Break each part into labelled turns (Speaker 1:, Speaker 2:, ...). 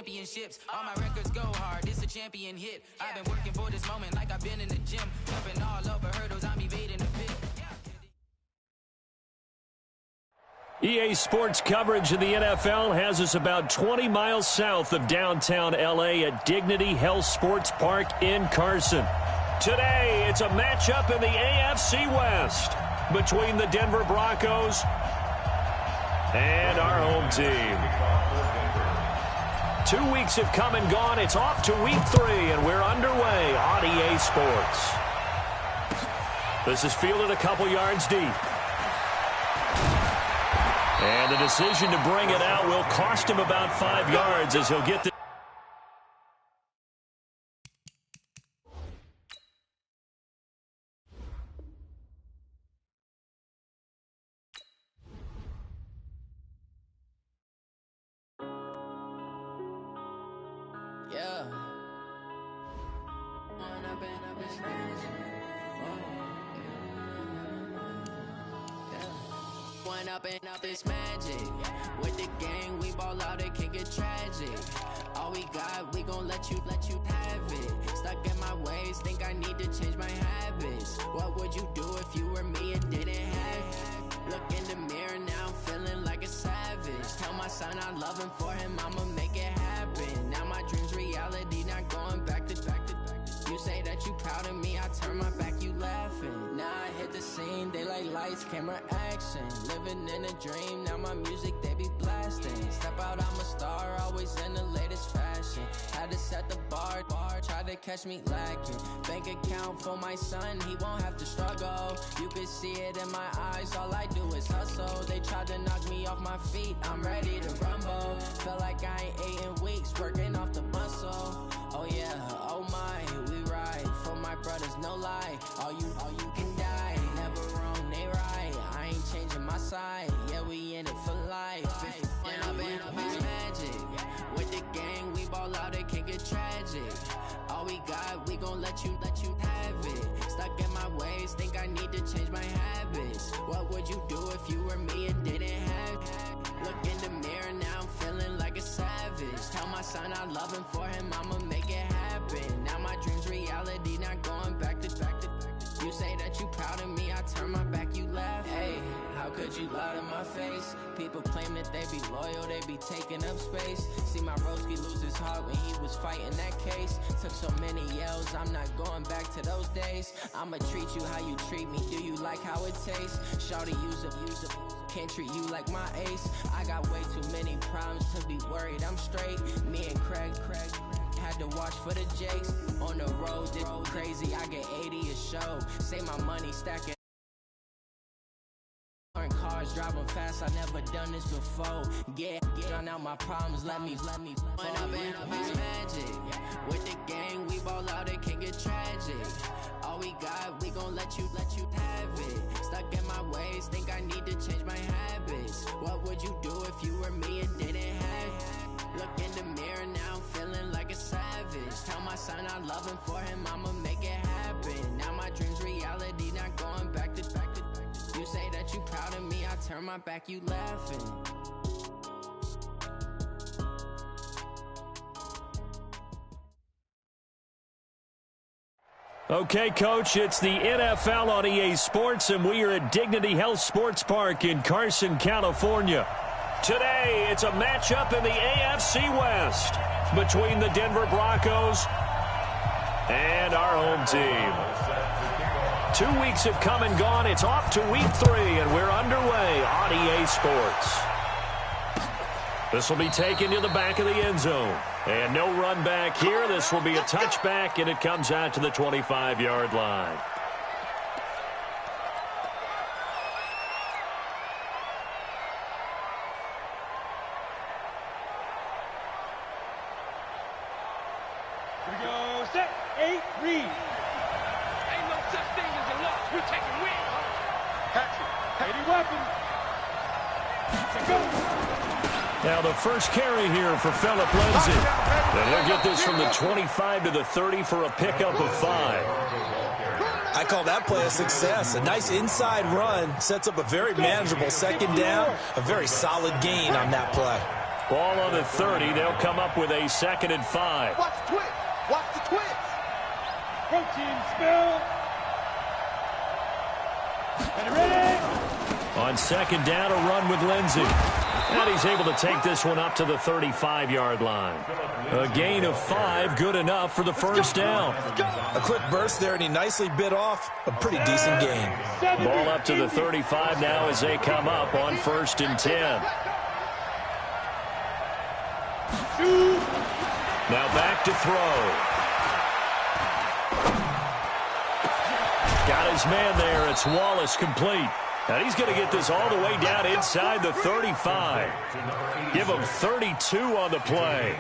Speaker 1: championships. All my records go hard, this a champion hit. I've been working for this moment like I've been in the gym. Jumping all over hurdles, I'm evading the pit.
Speaker 2: EA Sports coverage of the NFL has us about 20 miles south of downtown L.A. at Dignity Health Sports Park in Carson. Today, it's a matchup in the AFC West between the Denver Broncos and our home team. 2 weeks have come and gone. It's off to week 3, and we're underway on EA Sports. This is fielded a couple yards deep. And the decision to bring it out will cost him about 5 yards as he'll get the...
Speaker 1: Yeah. Up and up this magic. With the gang, we ball out, it can get tragic. All we got, we gon' let you have it. Stuck in my ways, think I need to change my habits. What would you do if you were me and didn't have it? Look in the mirror, now I'm feeling like a savage. Tell my son I love him, for him I'ma make it happen. Now my dream's reality, not going back to. You say that you proud of me, I turn my back, you laughing. Now I hit the scene, they like lights, camera, action. Living in a dream, now my music, they be blasting. Step out, I'm a star, always in the latest fashion. Had to set the bar, try to catch me lacking. Bank account for my son, he won't have to struggle. You can see it in my eyes, all I do is hustle. They tried to knock me off my feet, I'm ready to rumble. Felt like I ain't ate in weeks, working off the muscle. Oh yeah, oh my, we ride for my brothers, no lie. All you can die, never wrong, they right. I ain't changing my side, yeah, we in it for life. When up is magic. With the gang, we ball out, it can get tragic. All we got, we gon' let you have it. Stuck in my ways, think I need to change my habits. What would you do if you were me and didn't have it? Look in the mirror, now I'm feeling like a savage. Tell my son I love him, for him I'ma make it happen. Now my dream's reality, not going back to. You say that you proud of me, I turn my back, you laugh. Hey, how could you lie to my face? People claim that they be loyal, they be taking up space. See my broski lose his heart when he was fighting that case. Took so many yells, I'm not going back to those days. I'ma treat you how you treat me, do you like how it tastes? Shawty, use up, can't treat you like my ace. I got way too many problems to be worried, I'm straight. Me and Craig had to watch for the Jakes. On the road, did crazy, I get 80 a show. Say my money stacking. Cars driving fast, I never done this before. Get drown out my problems, let me When up is magic. With the gang, we ball out, it can get tragic. All we got, we gon' let you have it. Stuck in my ways, think I need to change my habits. What would you do if you were me and didn't have it? Look in the mirror, now I'm feeling like a savage. Tell my son I love him, for him I'ma make it happen. Now my dream's reality, not going back to. You say that you proud of me, I turn my back, you laughing.
Speaker 2: Okay, Coach, it's the NFL on EA Sports, and we are at Dignity Health Sports Park in Carson, California. Today, it's a matchup in the AFC West between the Denver Broncos and our home team. 2 weeks have come and gone. It's off to week 3, and we're underway on EA Sports. This will be taken to the back of the end zone. And no run back here. This will be a touchback, and it comes out to the 25-yard line.
Speaker 3: Here we go. Set. 8, read. Ain't no such thing as a loss. We're taking wins. Patrick. Any weapon. Go.
Speaker 2: Now the first carry here for Phillip Lindsay. And he'll get this from the 25 to the 30 for a pickup of 5.
Speaker 4: I call that play a success. A nice inside run sets up a very manageable second down. A very solid gain on that play.
Speaker 2: Ball on the 30. They'll come up with a 2nd and 5.
Speaker 3: Watch the twist. Watch the twist. Protein spill. And ready.
Speaker 2: On 2nd down, a run with Lindsey. And he's able to take this one up to the 35-yard line. A gain of 5, good enough for the first down.
Speaker 4: A quick burst there, and he nicely bit off a pretty decent gain.
Speaker 2: Ball up to the 35 now as they come up on 1st and 10. Now back to throw. Got his man there. It's Wallace complete. And he's going to get this all the way down inside the 35. Give him 32 on the play.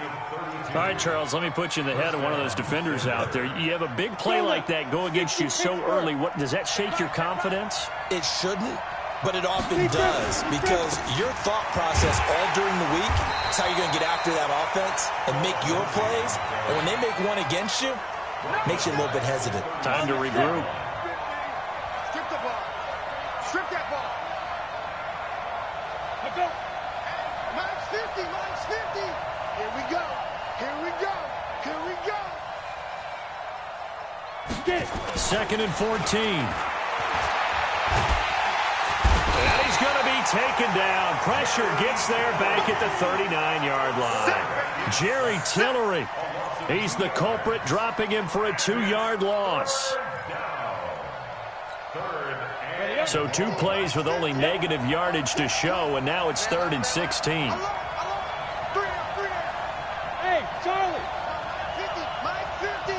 Speaker 2: All right, Charles, let me put you in the head of one of those defenders out there. You have a big play like that go against you so early. What does that shake your confidence?
Speaker 4: It shouldn't, but it often does, because your thought process all during the week is how you're going to get after that offense and make your plays. And when they make one against you, it makes you a little bit hesitant.
Speaker 2: Time to regroup.
Speaker 3: Strip the ball. Strip that ball. Let's go. Mine's 50. Mine's 50. Here we go. Here we go. Here we go. Get it.
Speaker 2: 2nd and 14. And he's going to be taken down. Pressure gets there back at the 39-yard line. Jerry Tillery. He's the culprit, dropping him for a 2-yard loss. So 2 plays with only negative yardage to show, and now it's 3rd and 16.
Speaker 3: Hey, Charlie. 50. Mike 50.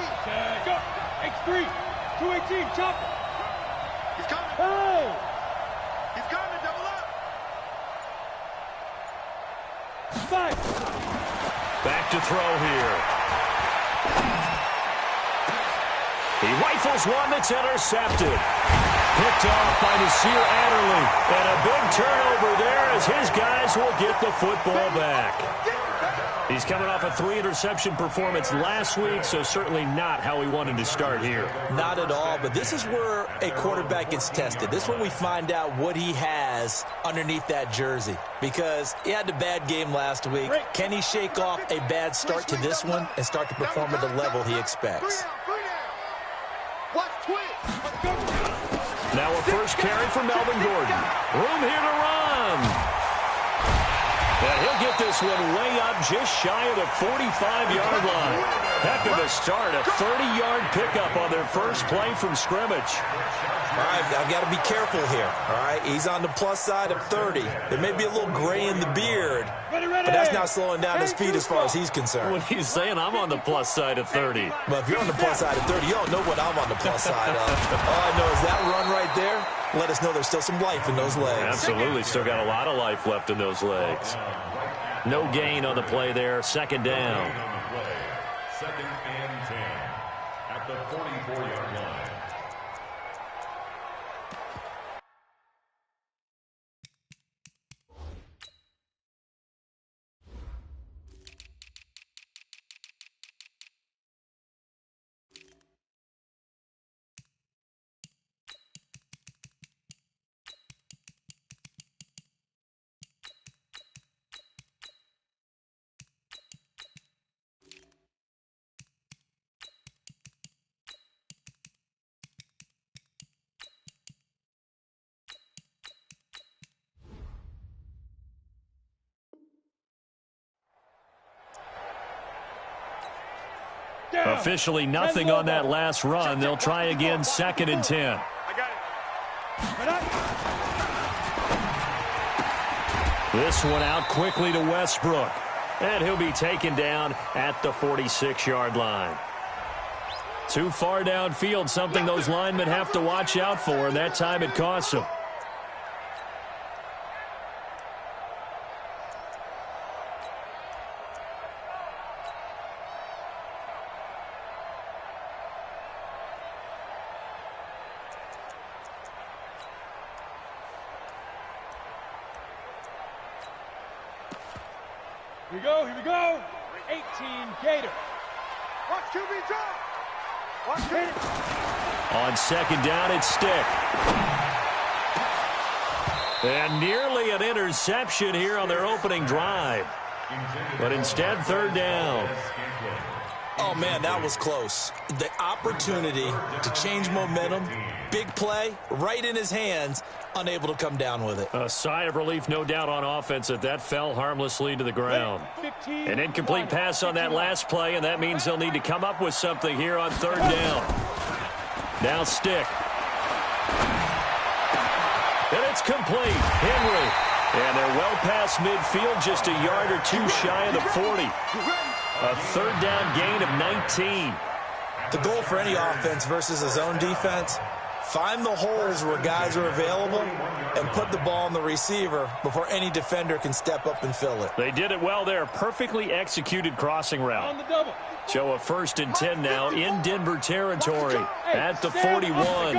Speaker 3: Go. X3. 218. Chop. He's coming. Oh. He's coming. Double up. 5.
Speaker 2: Back to throw here. He rifles one that's intercepted. Picked off by Nasir Adderley. And a big turnover there as his guys will get the football back. He's coming off a 3-interception performance last week, so certainly not how he wanted to start here.
Speaker 4: Not at all, but this is where a quarterback gets tested. This is when we find out what he has underneath that jersey, because he had a bad game last week. Can he shake off a bad start to this one and start to perform at the level he expects?
Speaker 2: Now a first carry for Melvin Gordon. Room here to run. And he'll get this one way up just shy of the 45-yard line. Heck of a start, a 30-yard pickup on their first play from scrimmage.
Speaker 4: All right, I've got to be careful here, all right? He's on the plus side of 30. There may be a little gray in the beard, but that's not slowing down his feet as far as he's concerned.
Speaker 2: What he's saying, I'm on the plus side of 30.
Speaker 4: Well, if you're on the plus side of 30, you don't know what I'm on the plus side of. All I know is that run right there let us know there's still some life in those legs.
Speaker 2: Absolutely, still got a lot of life left in those legs. No gain on the play there, 2nd down.
Speaker 5: 2nd and 10 at the 44-yard line.
Speaker 2: Officially nothing on that last run. They'll try again, 2nd and 10.
Speaker 3: I got it.
Speaker 2: This one out quickly to Westbrook. And he'll be taken down at the 46-yard line. Too far downfield, something those linemen have to watch out for, and that time it costs them.
Speaker 3: Here we go, here we go. 18 Gator. Watch QB drop. Watch it.
Speaker 2: On 2nd down, it's Stick. And nearly an interception here on their opening drive. But instead, third down.
Speaker 4: Oh, man, that was close. The opportunity to change momentum, big play, right in his hands, unable to come down with it.
Speaker 2: A sigh of relief, no doubt, on offense that fell harmlessly to the ground. An incomplete pass on that last play, and that means they'll need to come up with something here on third down. Now stick. And it's complete. Henry. And they're well past midfield, just a yard or two shy of the 40. A third down gain of 19.
Speaker 4: The goal for any offense versus a zone defense, find the holes where guys are available and put the ball on the receiver before any defender can step up and fill it.
Speaker 2: They did it well there. Perfectly executed crossing route. So a 1st and 10 now in Denver territory at the 41.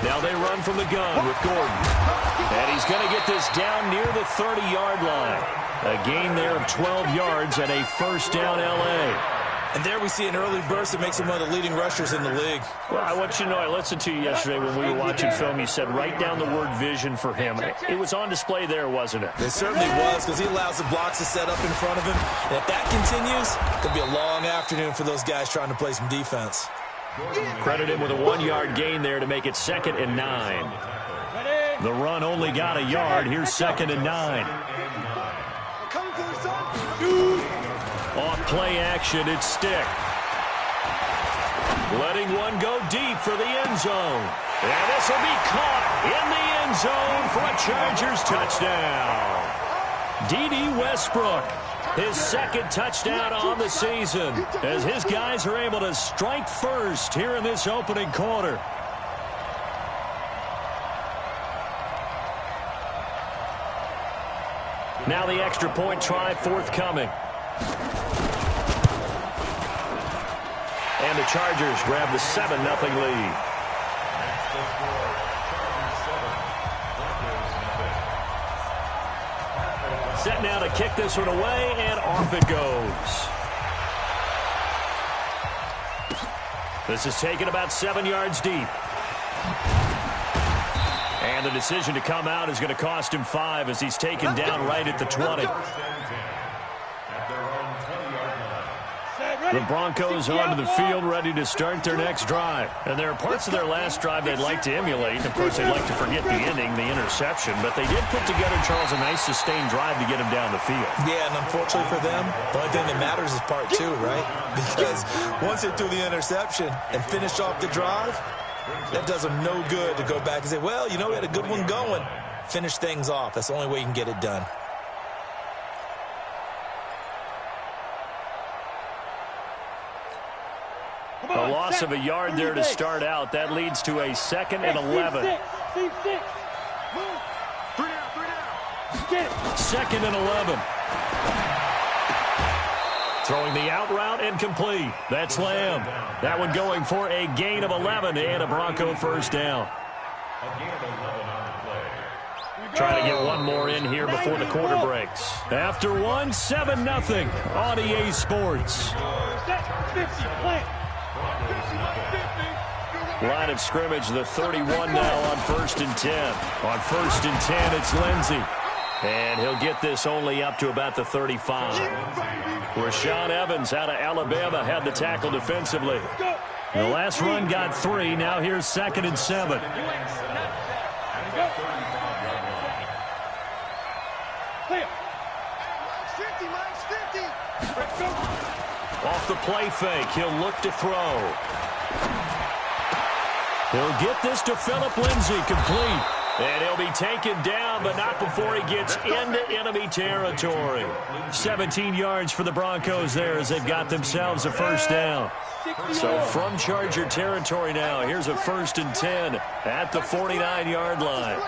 Speaker 2: Now they run from the gun with Gordon. And he's going to get this down near the 30-yard line. A gain there of 12 yards and a first down L.A.
Speaker 4: And there we see an early burst that makes him one of the leading rushers in the league.
Speaker 2: Well, I want you to know, I listened to you yesterday when we were watching film. You said write down the word vision for him. It was on display there, wasn't it?
Speaker 4: It certainly was, because he allows the blocks to set up in front of him. And if that continues, it'll be a long afternoon for those guys trying to play some defense.
Speaker 2: Credit him with a 1-yard gain there to make it 2nd and 9. The run only got a yard. Here's 2nd and 9. Off play action, it's Stick. Letting one go deep for the end zone. And this will be caught in the end zone for a Chargers touchdown. D.D. Westbrook, his 2nd touchdown on the season, as his guys are able to strike first here in this opening quarter. Now the extra point try forthcoming. And the Chargers grab the 7-0 lead. Set now to kick this one away, and off it goes. This is taken about 7 yards deep. And the decision to come out is going to cost him 5 as he's taken down right at the 20. The Broncos onto the field, ready to start their next drive. And there are parts of their last drive they'd like to emulate. Of course, they'd like to forget the ending, the interception. But they did put together, Charles, a nice sustained drive to get him down the field. Yeah, and unfortunately for them, the only thing that matters is part 2, right? Because once they threw the interception and finished off the drive, that does them no good to go back and say, well, you know, we had a good one going. Finish things off. That's the only way you can get it done. A loss of a yard there to start out. That leads to a 2nd and 11. 2nd and 11. Throwing the out route incomplete. That's Lamb. That one going for a gain of 11 and a Bronco first down. Trying to get one more in here before the quarter breaks. After one, 7-0 on EA Sports. Line of scrimmage, the 31 now on 1st and 10. On 1st and 10, it's Lindsey. And he'll get this only up to about the 35. Rashaan Evans out of Alabama had the tackle defensively. The last run got 3. Now here's 2nd and 7. Off the play fake, he'll look to throw. He'll get this to Phillip Lindsay, complete. And he'll be taken down, but not before he gets into enemy territory. 17 yards for the Broncos there as they've got themselves a first down. So from Charger territory now, here's a 1st and 10 at the 49-yard line.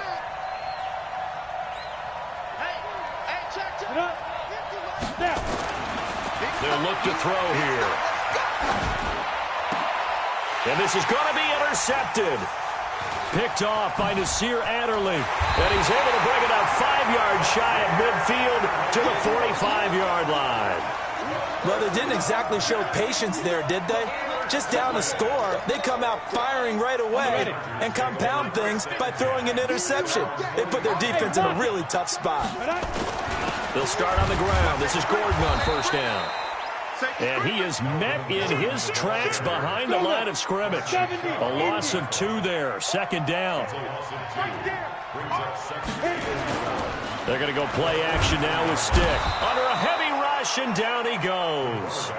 Speaker 2: They'll look to throw here. And this is going to be intercepted. Picked off by Nasir Adderley. And he's able to bring it up 5 yards shy of midfield to the 45-yard line.
Speaker 4: Well, they didn't exactly show patience there, did they? Just down a score, they come out firing right away and compound things by throwing an interception. They put their defense in a really tough spot.
Speaker 2: They'll start on the ground. This is Gordon on first down. And he is met in his tracks behind the line of scrimmage. A loss of 2 there. Second down. They're going to go play action now with Stick. Under a heavy rush, and down he goes.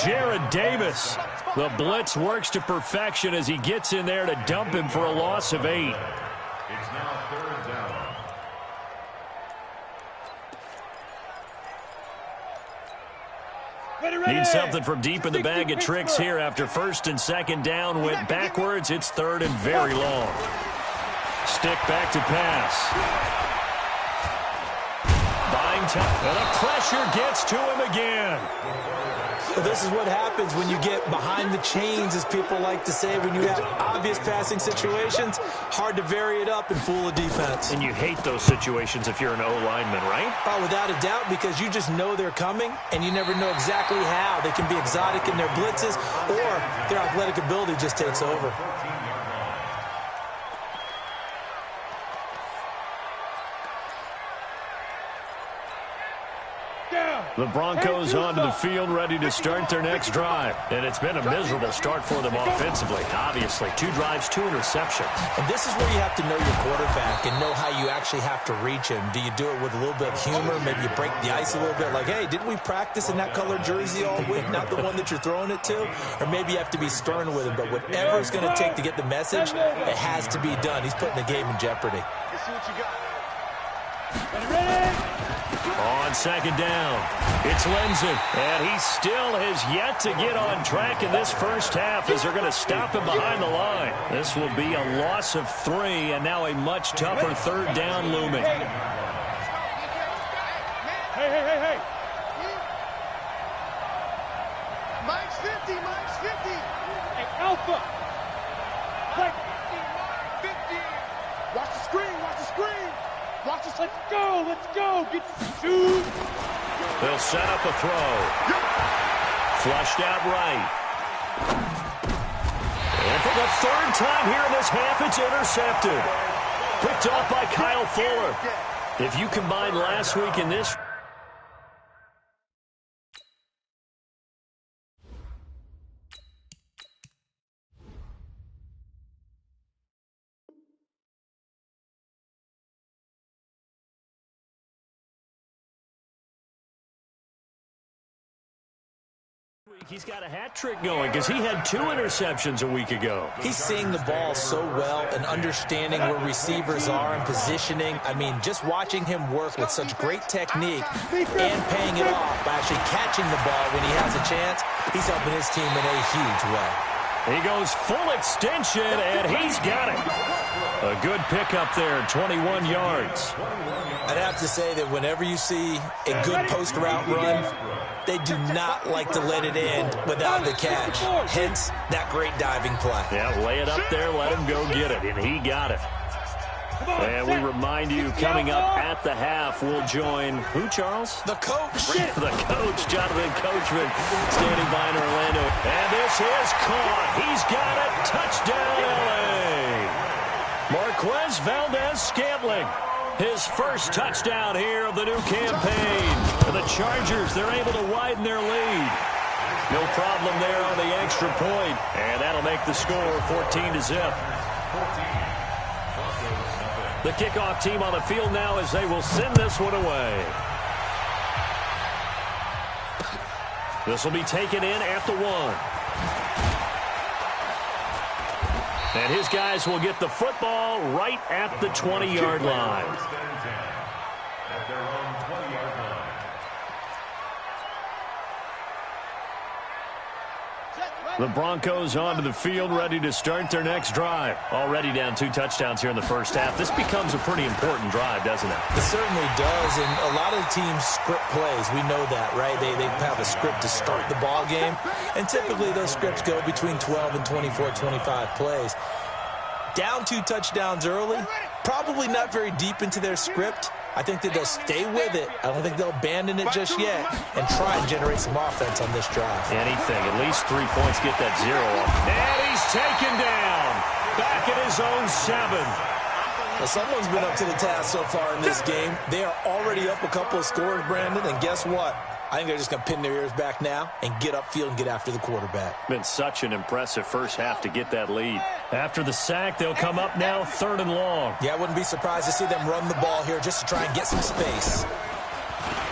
Speaker 2: Jared Davis. The blitz works to perfection as he gets in there to dump him for a loss of 8.
Speaker 5: It's now 3rd down.
Speaker 2: Need something from deep in the bag of tricks here after 1st and 2nd down went backwards. It's 3rd and very long. Stick back to pass. Buying time. And the pressure gets to him again.
Speaker 4: This is what happens when you get behind the chains, as people like to say, when you have obvious passing situations. Hard to vary it up and fool a defense.
Speaker 2: And you hate those situations if you're an O-lineman, right?
Speaker 4: Oh, without a doubt, because you just know they're coming, and you never know exactly how. They can be exotic in their blitzes, or their athletic ability just takes over.
Speaker 2: The Broncos onto the field, ready to start their next drive. And it's been a miserable start for them offensively. Obviously, 2 drives, 2 interceptions.
Speaker 4: And this is where you have to know your quarterback and know how you actually have to reach him. Do you do it with a little bit of humor? Maybe you break the ice a little bit. Like, hey, didn't we practice in that color jersey all week? Not the one that you're throwing it to? Or maybe you have to be stern with him. But whatever it's going to take to get the message, it has to be done. He's putting the game in jeopardy.
Speaker 3: Let's see what you got.
Speaker 2: On 2nd down, it's Lindsey, and he still has yet to get on track in this first half as they're going to stop him behind the line. This will be a loss of 3, and now a much tougher 3rd down looming.
Speaker 3: Hey. Mike's 50. Hey, Alpha. Play. 50. Watch the screen. Watch us. Let's go. Get 2.
Speaker 2: They'll set up a throw. Flushed out right. And for the 3rd time here in this half, it's intercepted. Picked off by Kyle Fuller. If you combine last week and this... He's got a hat trick going because he had 2 interceptions a week ago.
Speaker 4: He's seeing the ball so well and understanding where receivers are and positioning. I mean, just watching him work with such great technique and paying it off by actually catching the ball when he has a chance, he's helping his team in a huge way.
Speaker 2: He goes full extension, and he's got it. A good pickup there, 21 yards.
Speaker 4: I'd have to say that whenever you see a good post route run, they do not like to let it end without the catch. Hence, that great diving play.
Speaker 2: Yeah, lay it up there, let him go get it, and he got it. And we remind you, coming up at the half, we'll join who, Charles?
Speaker 4: The coach.
Speaker 2: The coach, Jonathan Coachman, standing by in Orlando. And this is caught. He's got it. Touchdown, L.A. Marquez Valdez-Scantling. His first touchdown here of the new campaign. For the Chargers, they're able to widen their lead. No problem there on the extra point. And that'll make the score 14-0. The kickoff team on the field now as they will send this one away. This will be taken in at the 1. And his guys will get the football right at the 20-yard line.
Speaker 5: At their own 20-yard line.
Speaker 2: The Broncos onto the field, ready to start their next drive. Already down 2 touchdowns here in the first half. This becomes a pretty important drive, doesn't it?
Speaker 4: It certainly does, and a lot of the teams script plays. We know that, right? They have a script to start the ball game, and typically those scripts go between 12 and 24, 25 plays. Down 2 touchdowns early, probably not very deep into their script. I think that they'll stay with it. I don't think they'll abandon it just yet and try and generate some offense on this drive.
Speaker 2: Anything. At least 3 points, get that 0 off. And he's taken down. Back at his own 7.
Speaker 4: Well, someone's been up to the task so far in this game. They are already up a couple of scores, Brandon, and guess what? I think they're just going to pin their ears back now and get upfield and get after the quarterback.
Speaker 2: Been such an impressive first half to get that lead. After the sack, they'll come up now 3rd and long.
Speaker 4: Yeah, I wouldn't be surprised to see them run the ball here just to try and get some space.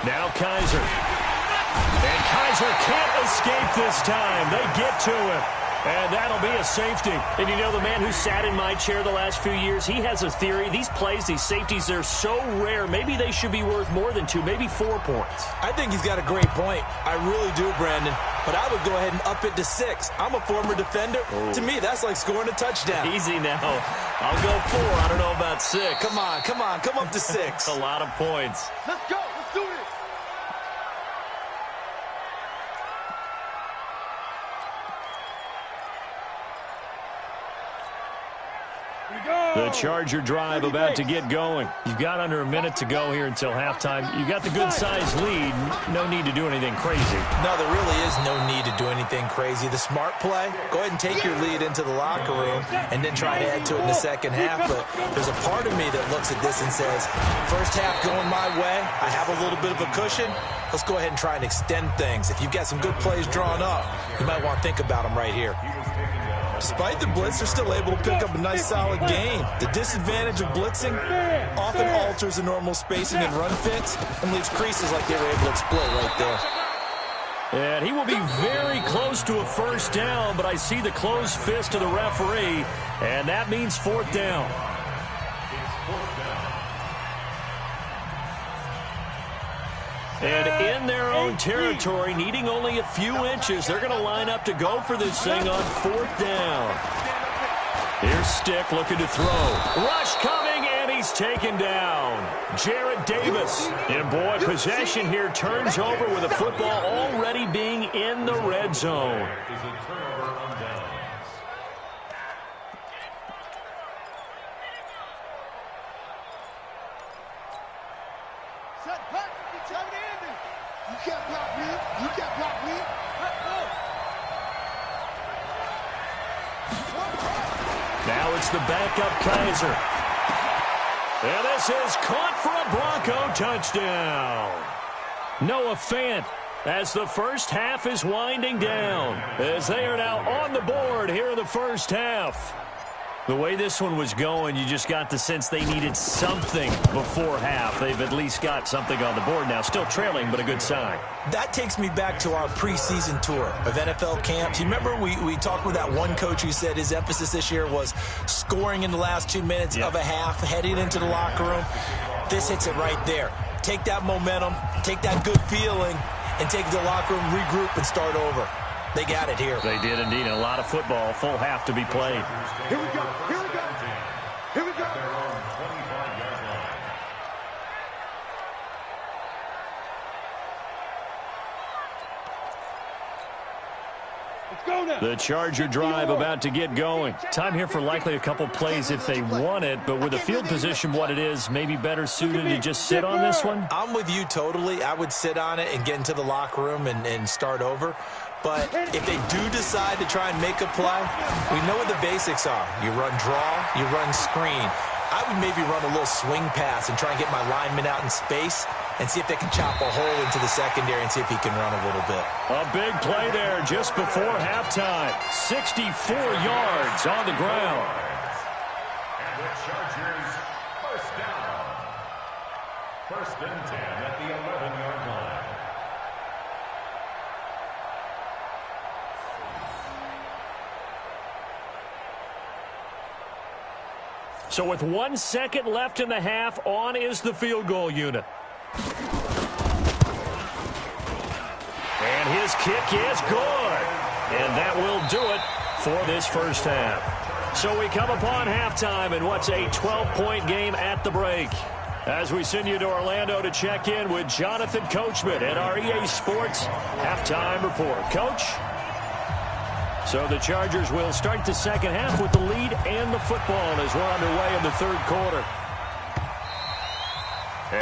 Speaker 2: Now Kizer. And Kizer can't escape this time. They get to him. And that'll be a safety. And you know, the man who sat in my chair the last few years, he has a theory. These plays, these safeties, they're so rare. Maybe they should be worth more than 2, maybe 4 points.
Speaker 4: I think he's got a great point. I really do, Brandon. But I would go ahead and up it to 6. I'm a former defender.
Speaker 2: Oh.
Speaker 4: To me, that's like scoring a touchdown.
Speaker 2: Easy now. I'll go 4. I don't know about 6.
Speaker 4: Come on. Come up to 6.
Speaker 2: A lot of points.
Speaker 3: Let's go. Let's do this.
Speaker 2: The Charger drive about to get going. You've got under a minute to go here until halftime. You got the good-sized lead. No need to do anything crazy.
Speaker 4: No, there really is no need to do anything crazy. The smart play, go ahead and take your lead into the locker room and then try to add to it in the second half. But there's a part of me that looks at this and says, first half going my way, I have a little bit of a cushion. Let's go ahead and try and extend things. If you've got some good plays drawn up, you might want to think about them right here. Despite the blitz, they're still able to pick up a nice, solid gain. The disadvantage of blitzing often alters the normal spacing and run fits and leaves creases like they were able to exploit right there.
Speaker 2: And he will be very close to a first down, but I see the closed fist of the referee, and that means 4th down. And in their own territory, needing only a few inches, they're going to line up to go for this thing on 4th down. Here's Stick looking to throw. Rush coming, and he's taken down. Jarrett Davis. And boy, possession here turns over with a football already being in the red zone.
Speaker 3: You can't block me. You can't block me.
Speaker 2: Now it's the backup Kizer. And this is caught for a Bronco touchdown. Noah Fant as the first half is winding down, as they are now on the board here in the first half. The way this one was going, you just got the sense they needed something before half. They've at least got something on the board now. Still trailing, but a good sign.
Speaker 4: That takes me back to our preseason tour of NFL camps. You remember we talked with that one coach who said his emphasis this year was scoring in the last 2 minutes of a half, heading into the locker room. This hits it right there. Take that momentum, take that good feeling, and take it to the locker room, regroup, and start over. They got it here.
Speaker 2: They did indeed. A lot of football, full half to be played.
Speaker 3: Here we go. Here we go. Here we go. Let's go now.
Speaker 2: The Charger drive about to get going. Time here for likely a couple plays if they want it, but with the field position what it is, maybe better suited to just sit on this one?
Speaker 4: I'm with you totally. I would sit on it and get into the locker room and start over. But if they do decide to try and make a play, we know what the basics are. You run draw, you run screen. I would maybe run a little swing pass and try and get my lineman out in space and see if they can chop a hole into the secondary and see if he can run a little bit.
Speaker 2: A big play there just before halftime. 64 yards on the ground.
Speaker 5: And the Chargers first down. 1st and 10 at the 11-yard line.
Speaker 2: So with 1 second left in the half, on is the field goal unit. And his kick is good. And that will do it for this first half. So we come upon halftime in what's a 12-point game at the break. As we send you to Orlando to check in with Jonathan Coachman at our EA Sports Halftime Report. Coach? So the Chargers will start the second half with the lead and the football as we're underway in the 3rd quarter.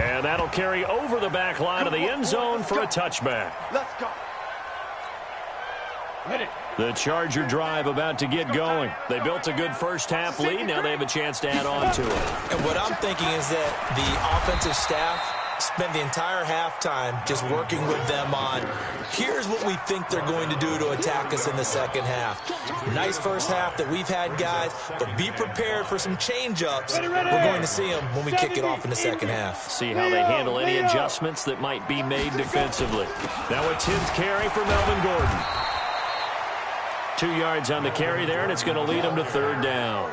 Speaker 2: And that'll carry over the back line of the end zone for a touchback.
Speaker 3: Let's go. Hit it.
Speaker 2: The Charger drive about to get going. They built a good first-half lead. Now they have a chance to add on to it.
Speaker 4: And what I'm thinking is that the offensive staff spent the entire halftime just working with them on, here's what we think they're going to do to attack us in the second half. Nice first half that we've had, guys, but be prepared for some change-ups. We're going to see them when we kick it off in the second half.
Speaker 2: See how they handle any adjustments that might be made defensively. Now a 10th carry for Melvin Gordon. 2 yards on the carry there, and it's going to lead them to third down.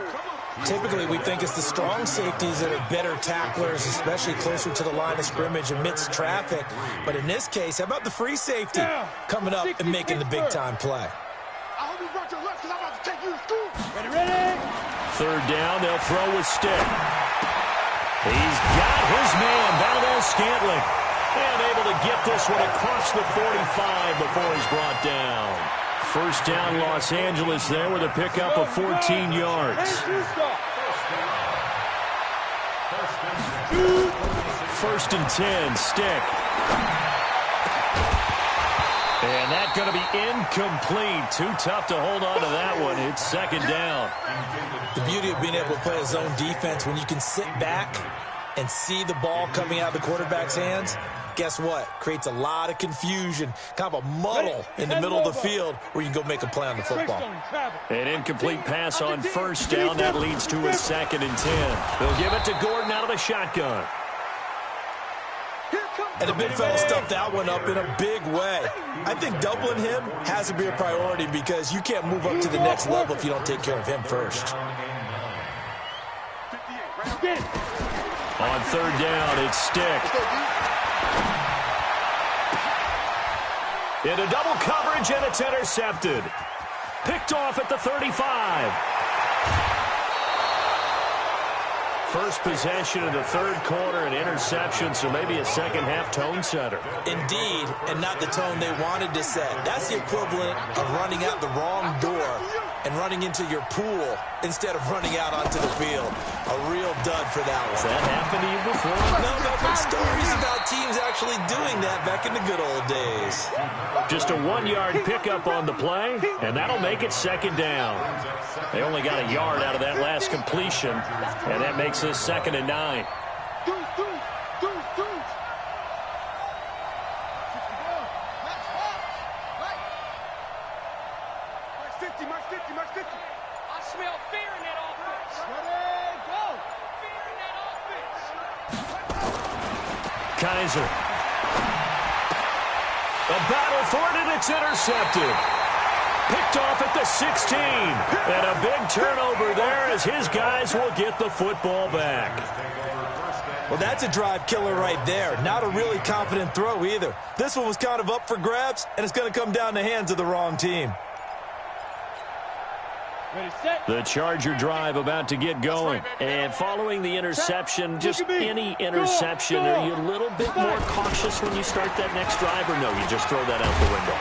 Speaker 4: Typically, we think it's the strong safeties that are better tacklers, especially closer to the line of scrimmage amidst traffic. But in this case, how about the free safety coming up and making the big-time play?
Speaker 2: Third down, they'll throw with Stick. He's got his man, Valdes-Scantling. And able to get this one across the 45 before he's brought down. First down, Los Angeles there with a pickup of 14 yards. First and 10, Stick. And that's going to be incomplete. Too tough to hold on to that one. It's second down.
Speaker 4: The beauty of being able to play a zone defense, when you can sit back and see the ball coming out of the quarterback's hands, guess what? Creates a lot of confusion, kind of a muddle in the middle of the field where you can go make a play on the football.
Speaker 2: An incomplete pass on first down. That leads to a second and 10. They'll give it to Gordon out of the shotgun.
Speaker 4: And the big fella stuffed that one up in a big way. I think doubling him has to be a priority because you can't move up to the next level if you don't take care of him first.
Speaker 2: On third down, it's Stick. Into double coverage, and it's intercepted. Picked off at the 35. First possession of the third quarter, an interception, so maybe a second-half tone setter.
Speaker 4: Indeed, and not the tone they wanted to set. That's the equivalent of running out the wrong door and running into your pool instead of running out onto the field. A real dud for that one.
Speaker 2: Has that happened to you before?
Speaker 4: No, I've heard stories about teams actually doing that back in the good old days.
Speaker 2: Just a 1-yard pickup on the play, and that'll make it second down. They only got a yard out of that last completion, and that makes this second and 9.
Speaker 3: I smell fear in that offense. Fear in that offense.
Speaker 2: Kaiser. A battle for it, and it's intercepted. Picked off at the 16. And a big turnover there as his guys will get the football back.
Speaker 4: Well, that's a drive killer right there. Not a really confident throw either. This one was kind of up for grabs, and it's going to come down the hands of the wrong team.
Speaker 2: The Charger drive about to get going. And following the interception, just any interception, are you a little bit more cautious when you start that next drive, or no, you just throw that out the window?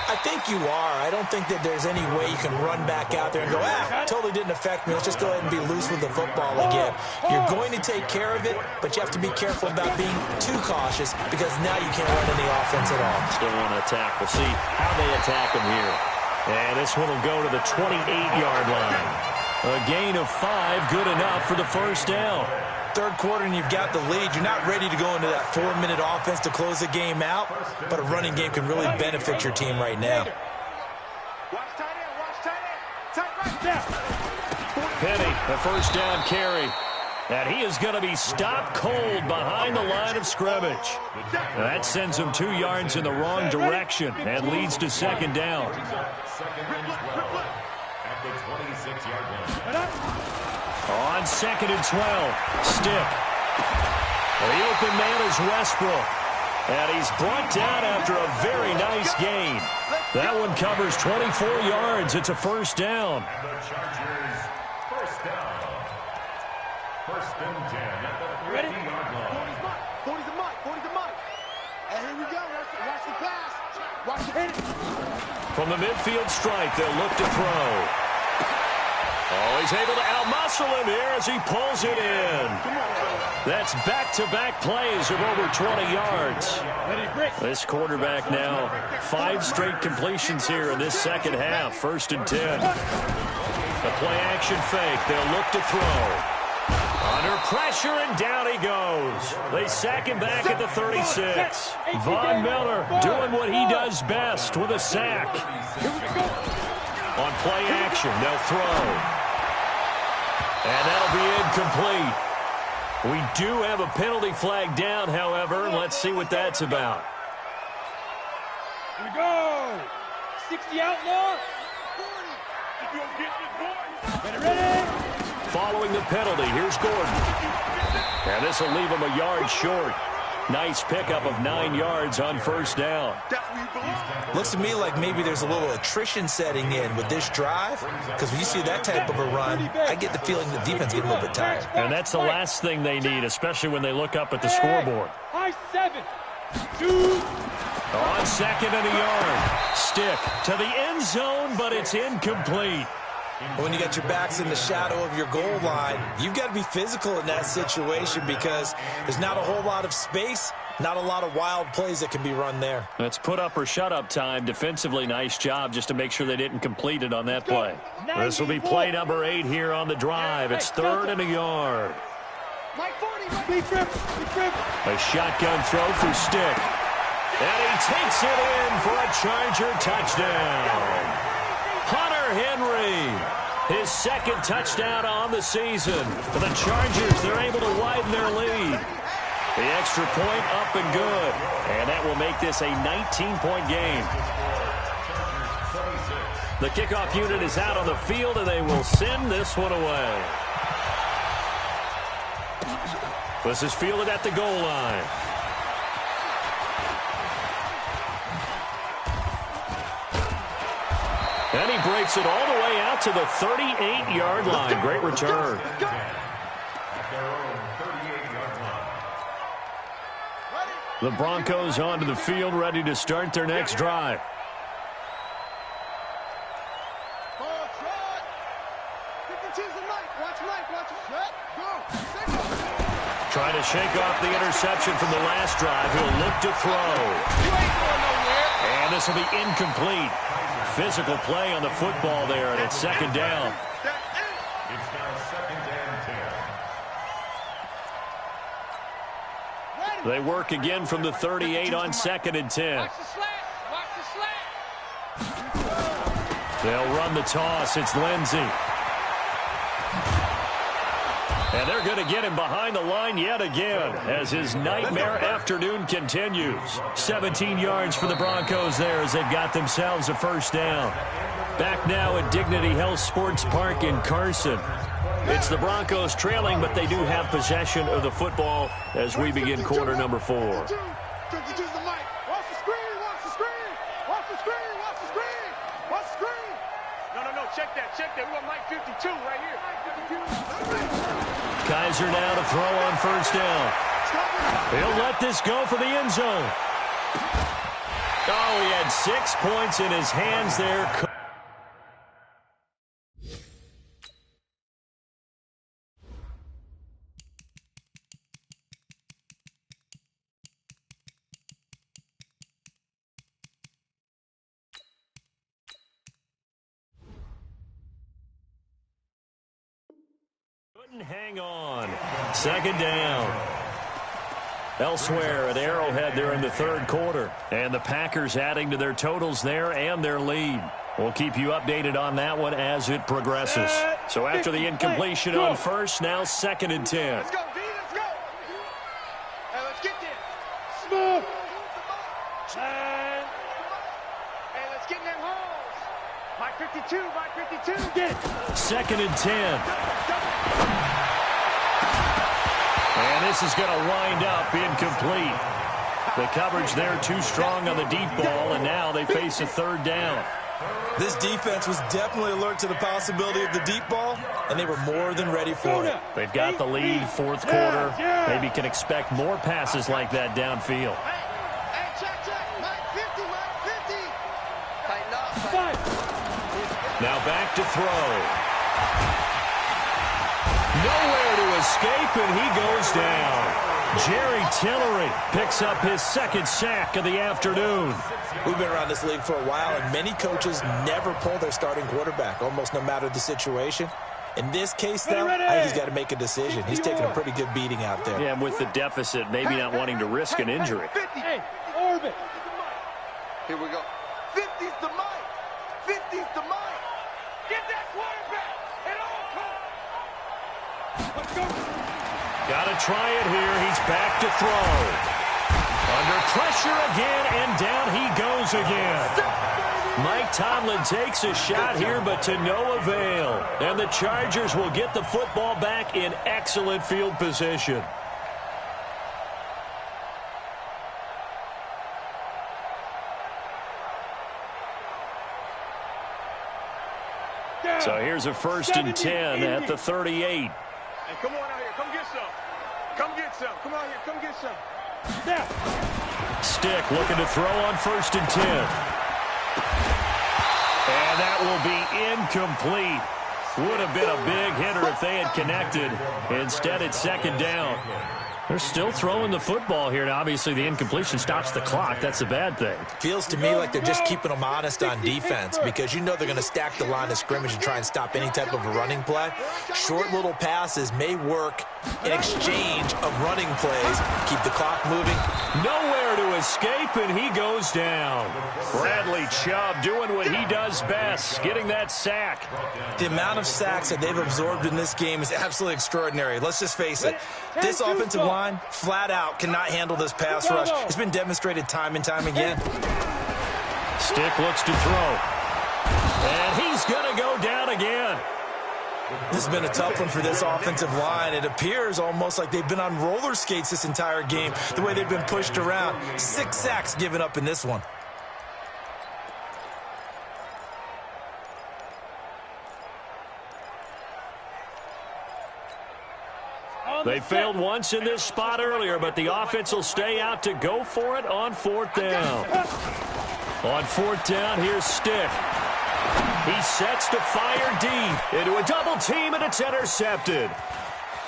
Speaker 4: I think you are. I don't think that there's any way you can run back out there and go, totally didn't affect me. Let's just go ahead and be loose with the football again. You're going to take care of it, but you have to be careful about being too cautious because now you can't run any offense at all.
Speaker 2: Still want to attack. We'll see how they attack them here. And this one will go to the 28-yard line. A gain of 5, good enough for the first down.
Speaker 4: Third quarter and you've got the lead. You're not ready to go into that 4-minute offense to close the game out, but a running game can really benefit your team right now.
Speaker 2: Penny, a first down carry. And he is going to be stopped cold behind the line of scrimmage. That sends him 2 yards in the wrong direction and leads to second down. On second and 12, Stick. The open man is Westbrook. And he's brought down after a very nice gain. That one covers 24 yards. It's a first down.
Speaker 5: And the Chargers, first down. First and 10 at the 30-yard line.
Speaker 3: 40's the mic. And here we go. Watch the pass. Watch the hit.
Speaker 2: From the midfield stripe, they'll look to throw. Oh, he's able to outmuscle him here as he pulls it in. That's back-to-back plays of over 20 yards. This quarterback now 5 straight completions here in this second half. 1st and 10. The play-action fake. They'll look to throw. Under pressure, and down he goes. They sack him back at the 36. Von Miller doing what he does best with a sack. On play action, they'll throw. And that'll be incomplete. We do have a penalty flag down, however. Let's see what that's about.
Speaker 3: Here we go. 60 outlaw. Ready?
Speaker 2: Following the penalty, here's Gordon. And this will leave him a yard short. Nice pickup of 9 yards on 1st down.
Speaker 4: Looks to me like maybe there's a little attrition setting in with this drive, because when you see that type of a run, I get the feeling the defense getting a little bit tired.
Speaker 2: And that's the last thing they need, especially when they look up at the scoreboard.
Speaker 3: High 7. 2.
Speaker 2: On 2nd and a yard. Stick to the end zone, but it's incomplete.
Speaker 4: When you got your backs in the shadow of your goal line, you've got to be physical in that situation because there's not a whole lot of space, not a lot of wild plays that can be run there.
Speaker 2: That's put up or shut up time. Defensively, nice job just to make sure they didn't complete it on that play. This will be play number 8 here on the drive. It's 3rd and a yard. A shotgun throw through Stick. And he takes it in for a Charger touchdown. Hunter Henry, his 2nd touchdown on the season. For the Chargers, they're able to widen their lead. The extra point up and good. And that will make this a 19-point game. The kickoff unit is out on the field, and they will send this one away. This is fielded at the goal line. And he breaks it all the way out to the 38-yard line. Great return. The Broncos onto the field, ready to start their next drive. Trying to shake off the interception from the last drive. He'll look to throw. And this will be incomplete. Physical play on the football there, and it's 2nd down.
Speaker 5: It's now 2nd and 10.
Speaker 2: They work again from the 38 on 2nd and 10. They'll run the toss. It's Lindsey. And they're going to get him behind the line yet again as his nightmare afternoon continues. 17 yards for the Broncos there as they've got themselves a 1st down. Back now at Dignity Health Sports Park in Carson. It's the Broncos trailing, but they do have possession of the football as we begin quarter number 4.
Speaker 3: Watch the screen. No, check that. We want Mike 52 right here.
Speaker 2: Kaiser now to throw on 1st down. He'll let this go for the end zone. Oh, he had 6 points in his hands there. Hang on. 2nd down. Elsewhere at Arrowhead, they're in the 3rd quarter. And the Packers adding to their totals there and their lead. We'll keep you updated on that one as it progresses. So after the incompletion on 1st, now 2nd and 10.
Speaker 3: Let's go, D, let's go. Hey, let's get there. Smooth. Hey, let's get in them holes. Mike 52. Get it.
Speaker 2: 2nd and 10. And this is going to wind up incomplete. The coverage there too strong on the deep ball, and now they face a 3rd down.
Speaker 4: This defense was definitely alert to the possibility of the deep ball, and they were more than ready for it.
Speaker 2: They've got the lead, 4th quarter. Maybe can expect more passes like that downfield.
Speaker 3: Hey, check. Mike 50. Tighten up.
Speaker 2: Now back to throw. Nowhere to escape, and he goes down. Jerry Tillery picks up his second sack of the afternoon.
Speaker 4: We've been around this league for a while, and many coaches never pull their starting quarterback, almost no matter the situation. In this case, though, I think he's got to make a decision. He's taking a pretty good beating out there.
Speaker 2: Yeah, with the deficit, maybe not wanting to risk an injury.
Speaker 3: Hey, orbit.
Speaker 6: Here we go. 50's the mic. 50's the mic. Get that quarterback at all costs.
Speaker 3: Let's go.
Speaker 2: Got to try it here. He's back to throw. Under pressure again, and down he goes again. Mike Tomlin takes a shot here, but to no avail. And the Chargers will get the football back in excellent field position. So here's a 1st and 10 at the 38.
Speaker 3: Hey, come on out here. Come get some. Come get some. Come out here. Come get some. Now.
Speaker 2: Stick looking to throw on 1st and 10. And that will be incomplete. Would have been a big hitter if they had connected. Instead, it's 2nd down. They're still throwing the football here. Now, obviously, the incompletion stops the clock. That's a bad thing.
Speaker 4: Feels to me like they're just keeping them honest on defense because you know they're going to stack the line of scrimmage and try and stop any type of a running play. Short little passes may work in exchange of running plays. Keep the clock moving.
Speaker 2: Nowhere to escape, and he goes down. Bradley Chubb doing what he does best, getting that sack.
Speaker 4: The amount of sacks that they've absorbed in this game is absolutely extraordinary. Let's just face it. This offensive line, flat out, cannot handle this pass rush. It's been demonstrated time and time again.
Speaker 2: Stick looks to throw. And he's going to go down again.
Speaker 4: This has been a tough one for this offensive line. It appears almost like they've been on roller skates this entire game, the way they've been pushed around. 6 sacks given up in this one.
Speaker 2: They failed once in this spot earlier, but the offense will stay out to go for it on 4th down. On 4th down, here's Stick. He sets to fire deep into a double team, and it's intercepted.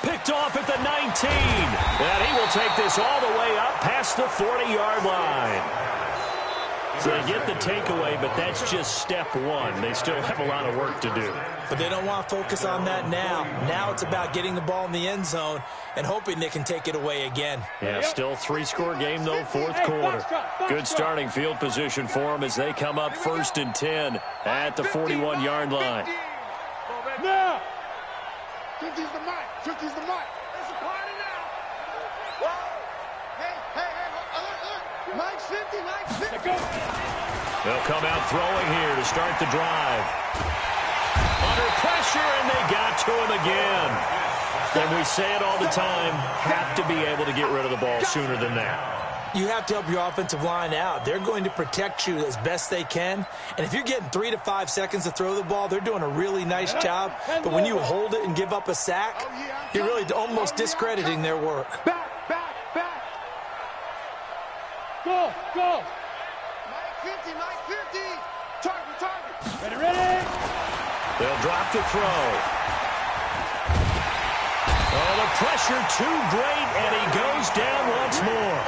Speaker 2: Picked off at the 19. And he will take this all the way up past the 40-yard line. So they get the takeaway, but that's just step one. They still have a lot of work to do.
Speaker 4: But they don't want to focus on that now. Now it's about getting the ball in the end zone and hoping they can take it away again.
Speaker 2: Yeah, still 3-score game, though, 4th quarter. Good starting field position for them as they come up 1st and 10 at the 41-yard line.
Speaker 3: Now. 50's the mic. 50's the mic. It's a party now. Whoa. Hey, look. Mike's 50, Mike's 50.
Speaker 2: They'll come out throwing here to start the drive. Under pressure, and they got to him again. And we say it all the time, have to be able to get rid of the ball sooner than that.
Speaker 4: You have to help your offensive line out. They're going to protect you as best they can. And if you're getting 3 to 5 seconds to throw the ball, they're doing a really nice job. But when you hold it and give up a sack, you're really almost discrediting their work.
Speaker 3: Back. Go. Mike 50, Mike 50. Target. Ready.
Speaker 2: They'll drop the throw. Oh, the pressure too great, and he goes down once more.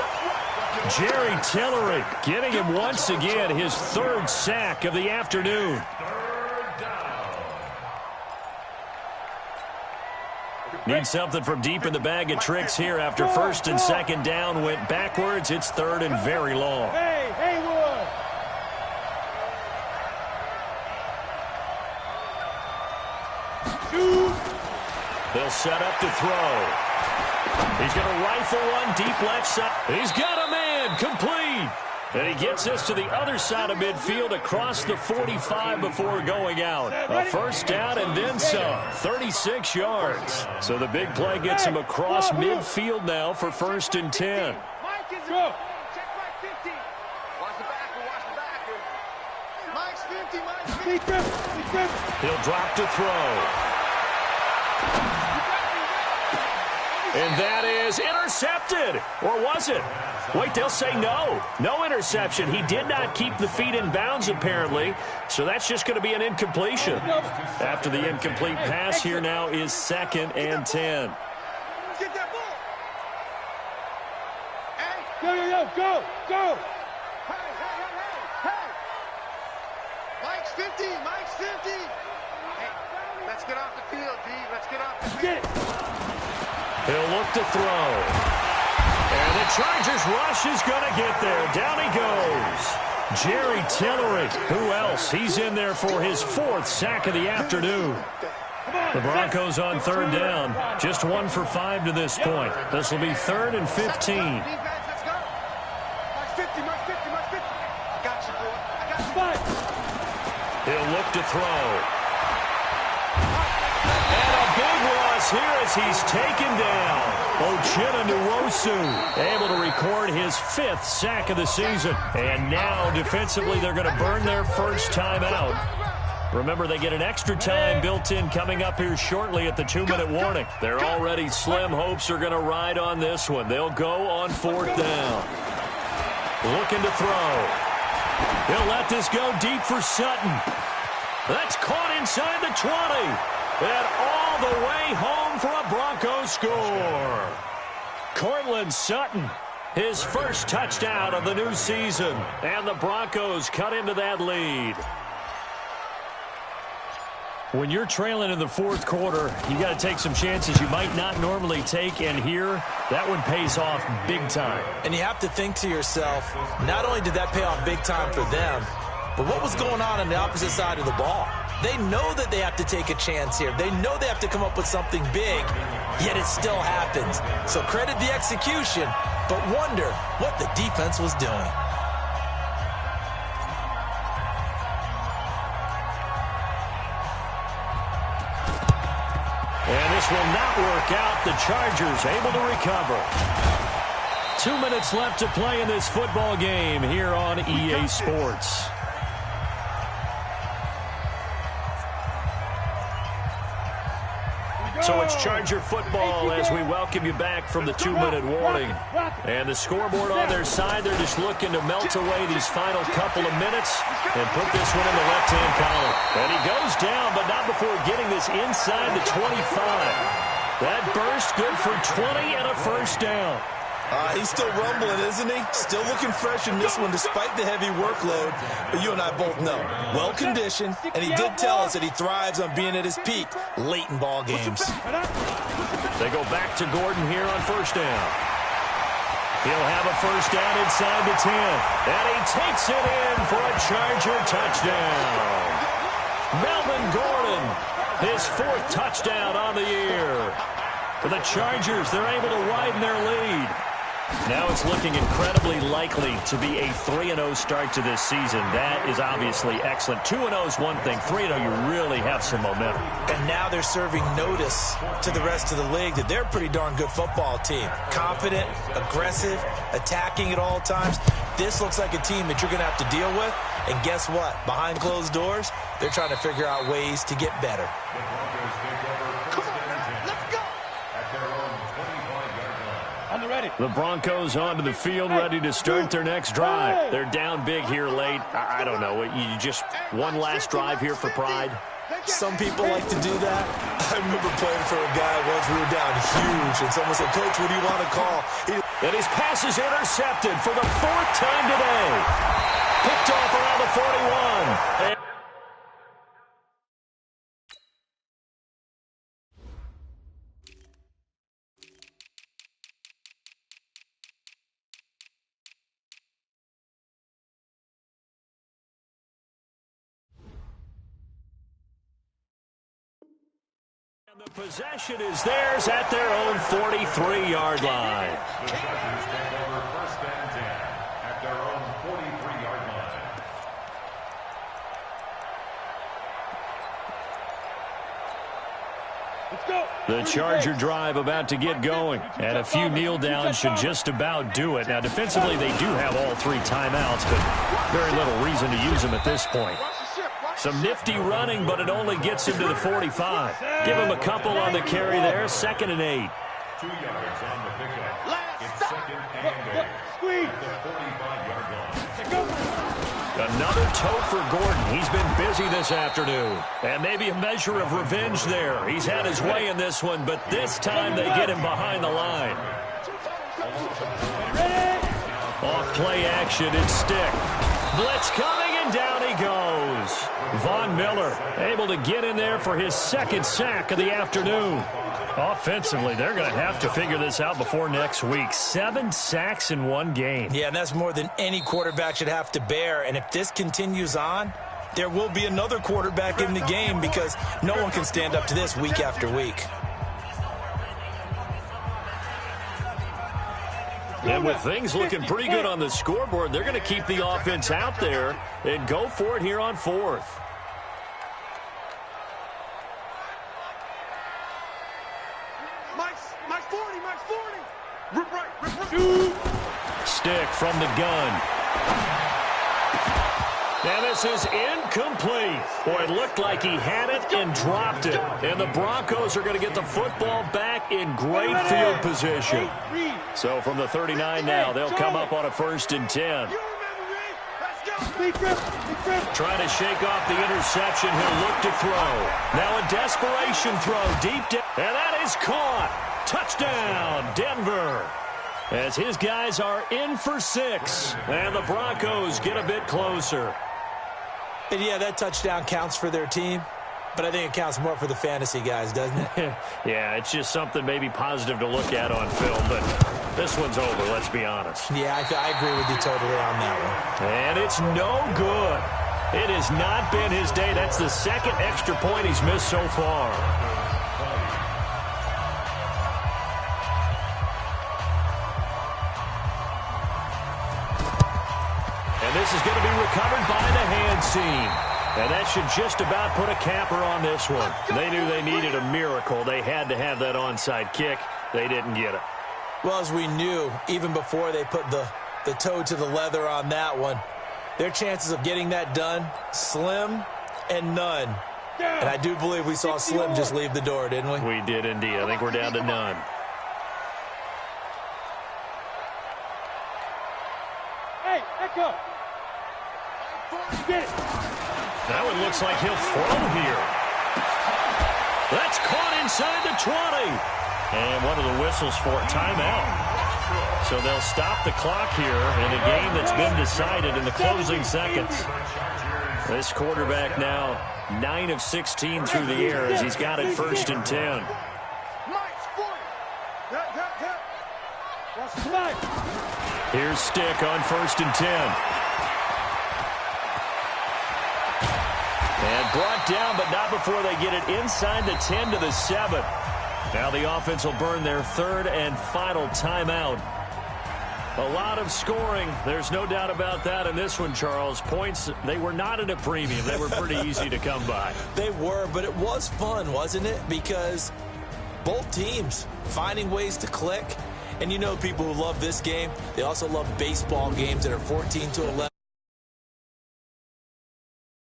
Speaker 2: Jerry Tillery getting him once again his 3rd sack of the afternoon. Need something from deep in the bag of tricks here after 1st and 2nd down went backwards. It's 3rd and very long.
Speaker 3: Hey, Haywood.
Speaker 2: They'll set up to throw. He's going to rifle one deep left side. He's got a man complete. And he gets this to the other side of midfield across the 45 before going out. A 1st down and then some. 36 yards. So the big play gets him across midfield now for 1st and 10.
Speaker 3: Go.
Speaker 2: He'll drop to throw. And that is intercepted. Or was it? Wait, they'll say no. No interception. He did not keep the feet in bounds, apparently. So that's just going to be an incompletion. After the incomplete pass, here now is 2nd and 10.
Speaker 3: Get that ball. Hey. Go. Hey. Mike's 50. Hey, let's get off the field, D. Let's get off the field.
Speaker 2: He'll look to throw. And the Chargers rush is going to get there. Down he goes. Jerry Tillery. Who else? He's in there for his 4th sack of the afternoon. The Broncos on 3rd down. Just 1 for 5 to this point. This will be 3rd and 15.
Speaker 3: Let's go. Mike's 50. I got you, boy.
Speaker 2: He'll look to throw. And a big loss here as he's taken down. Uchenna Nwosu able to record his 5th sack of the season. And now defensively they're going to burn their first time out. Remember, they get an extra time built in coming up here shortly at the 2-minute warning. They're already slim hopes are going to ride on this one. They'll go on 4th down. Looking to throw. He'll let this go deep for Sutton. That's caught inside the 20. And all the way home for a Broncos score. Courtland Sutton, his first touchdown of the new season. And the Broncos cut into that lead. When you're trailing in the 4th quarter, you got to take some chances you might not normally take, and here, that one pays off big time.
Speaker 4: And you have to think to yourself, not only did that pay off big time for them, but what was going on the opposite side of the ball? They know that they have to take a chance here. They know they have to come up with something big, yet it still happens. So credit the execution, but wonder what the defense was doing.
Speaker 2: And this will not work out. The Chargers able to recover. 2 minutes left to play in this football game here on EA Sports. So it's Charger football as we welcome you back from the 2-minute warning. And the scoreboard on their side, they're just looking to melt away these final couple of minutes and put this one in the left-hand column. And he goes down, but not before getting this inside the 25. That burst good for 20 and a first down.
Speaker 4: He's still rumbling, isn't he? Still looking fresh in this one despite the heavy workload. But you and I both know, well-conditioned, and he did tell us that he thrives on being at his peak late in ball games.
Speaker 2: They go back to Gordon here on first down. He'll have a first down inside the 10. And he takes it in for a Charger touchdown. Melvin Gordon, his 4th touchdown on the year. For the Chargers, they're able to widen their lead. Now it's looking incredibly likely to be a 3-0 start to this season. That is obviously excellent. 2-0 is one thing. 3-0, you really have some momentum.
Speaker 4: And now they're serving notice to the rest of the league that they're a pretty darn good football team. Confident, aggressive, attacking at all times. This looks like a team that you're going to have to deal with. And guess what? Behind closed doors, they're trying to figure out ways to get better.
Speaker 2: The Broncos onto the field, ready to start their next drive. They're down big here late. I don't know. You just one last drive here for pride.
Speaker 4: Some people like to do that. I remember playing for a guy once. We were down huge, and someone said, "Coach, what do you want to call?"
Speaker 2: And his pass is intercepted for the 4th time today. Picked off around the 41. And the possession is theirs at their own 43-yard line.
Speaker 5: Chargers take over first and 10 at their own 43-yard line.
Speaker 2: The Charger drive about to get going, and a few kneel downs should just about do it. Now, defensively, they do have all 3 timeouts, but very little reason to use them at this point. Some nifty running, but it only gets him to the 45. Give him a couple on the carry there, 2nd and 8.
Speaker 5: 2 yards on the pickup.
Speaker 6: Last
Speaker 5: It's
Speaker 6: stop.
Speaker 5: second and 8.
Speaker 3: Squeeze.
Speaker 5: At the 45-yard line.
Speaker 3: Go.
Speaker 2: Another toe for Gordon. He's been busy this afternoon. And maybe a measure of revenge there. He's had his way in this one, but this time they get him behind the line. Off play action, it's Stick. Blitz coming, and down he goes. Von Miller able to get in there for his second sack of the afternoon. Offensively, they're going to have to figure this out before next week. 7 sacks in one game.
Speaker 4: Yeah, and that's more than any quarterback should have to bear. And if this continues on, there will be another quarterback in the game because no one can stand up to this week after week.
Speaker 2: And with things looking pretty good on the scoreboard, they're going to keep the offense out there and go for it here on 4th.
Speaker 3: Mike's 40. Mike's 40. Rip right. Rip right. Shoot.
Speaker 2: Stick from the gun. And this is incomplete. Boy, it looked like he had it and dropped it. And the Broncos are going to get the football back in great field position. So from the 39 now, they'll come up on a 1st and 10. Trying to shake off the interception. He'll look to throw. Now a desperation throw deep down. And that is caught. Touchdown, Denver. As his guys are in for 6. And the Broncos get a bit closer.
Speaker 4: And yeah, that touchdown counts for their team, but I think it counts more for the fantasy guys, doesn't it?
Speaker 2: Yeah, it's just something maybe positive to look at on film, but this one's over, let's be honest.
Speaker 4: Yeah, I agree with you totally on that one.
Speaker 2: And it's no good. It has not been his day. That's the second extra point he's missed so far. And this is going to be recovered by the hands team. And that should just about put a capper on this one. They knew they needed a miracle. They had to have that onside kick. They didn't get it.
Speaker 4: Well, as we knew, even before they put the toe to the leather on that one, their chances of getting that done, slim and none. And I do believe we saw Slim just leave the door, didn't we?
Speaker 2: We did indeed. I think we're down to none.
Speaker 3: Hey, echo. Get it.
Speaker 2: That one looks like he'll throw here. That's caught inside the 20. And one of the whistles for a timeout. So they'll stop the clock here in a game that's been decided in the closing seconds. This quarterback now 9 of 16 through the air as he's got it 1st and 10.
Speaker 3: Mike's 40. Watch the flag.
Speaker 2: Here's Stick on 1st and 10. And brought down, but not before they get it inside the 10 to the 7. Now the offense will burn their 3rd and final timeout. A lot of scoring. There's no doubt about that in this one, Charles. Points, they were not at a premium. They were pretty easy to come by.
Speaker 4: They were, but it was fun, wasn't it? Because both teams finding ways to click. And you know people who love this game, they also love baseball games that are 14 to 11.